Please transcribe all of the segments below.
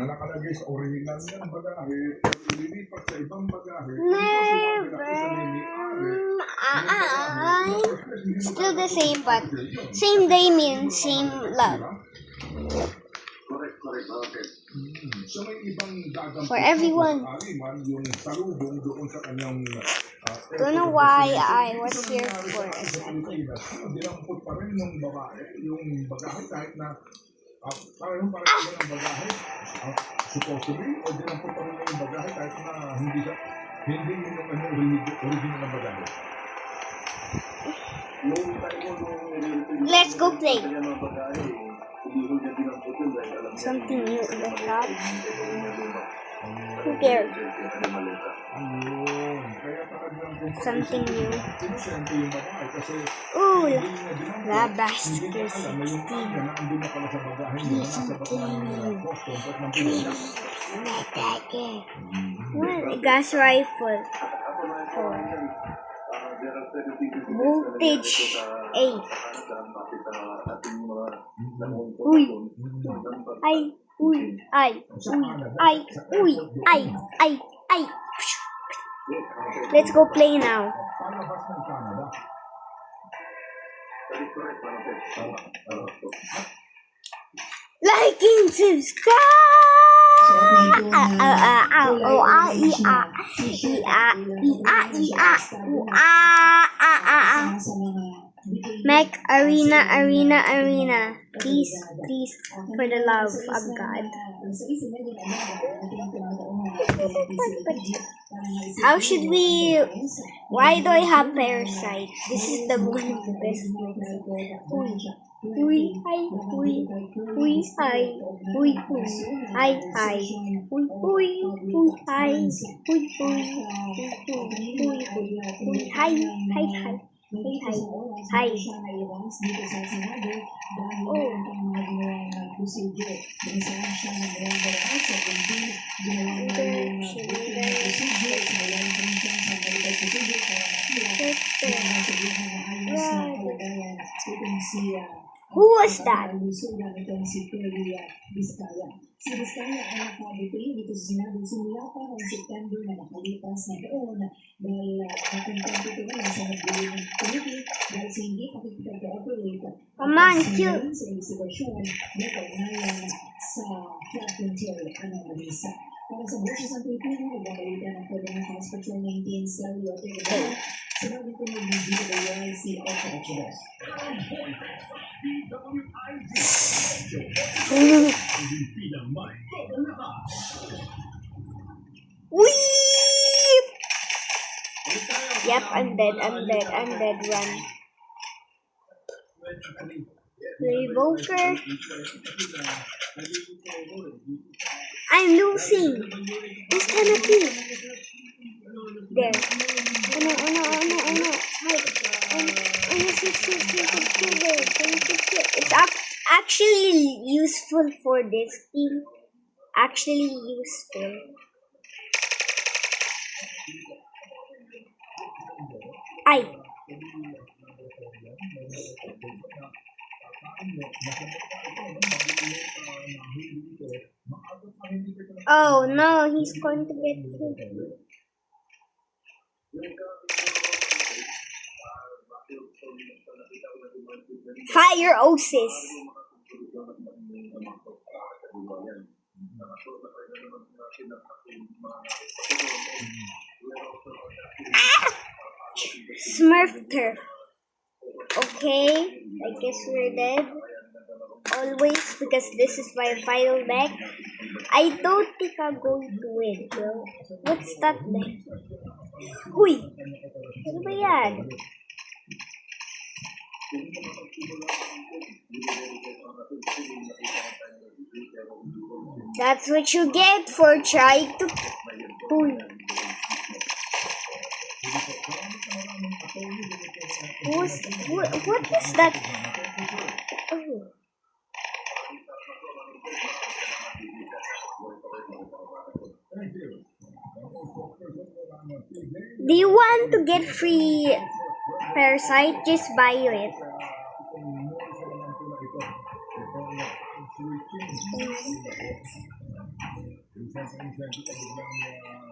na nakalagay sa original ng bagahe, ililipat sa ibang bagahe, still the same, but same Damien, same love. So may ibang dagang For everyone. yung salubong doon sa kanyang Don't know why I was here for a second. dinampot pa rin ng babae, yung bagahe kahit na parang iba ng bagahe supposed to be, o dinampot pa rin yung bagahe kahit na hindi yung original ng bagahe. Let's go play. Something new in the shop. Who cares? Something new. Ooh, the basket 16. Gas rifle 4. Voltage 8. Uy. Ay. Uy. Ay. Uy. Ay. Let's go play now. Like and subscribe. Make arena. Please, for the love of God. How should we? Why do I have parasite? This is the one of the best ones. Uy, ay. Hi. Who was that? Si Vizcaya ay nakabituin dito sa sinabing simula pa noong September na nakalipas na doon dahil nakontento ko na sa nagbulo ng committee dahil sa hindi pakikipag-cooperate Come on, kill. sa investigasyon na kaugnayan sa flood control analisa. Para sa Boses ng Pilipino, nagbabalita ng Federal House Patrol 19 sa Rio Tinto. Sinabi ko ng DWIC Operatives. Weep! Yep, I'm dead, run. Revoker. I'm losing. Who's gonna be? There. Oh no. Yes. It's actually useful for this team. Actually useful. Ay. Oh no, he's going to get killed. Fire Osis. Smurf turf. Okay, I guess we're dead. Always, because this is my final deck. I don't think I'm going to win, bro. What's that deck? Uy! Ano ba yan? That's what you get for trying to... Uy! What was that? Oh. Do you want to get free Parasite? Just buy it.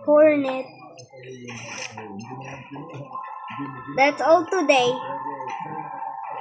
Hornet. That's all today.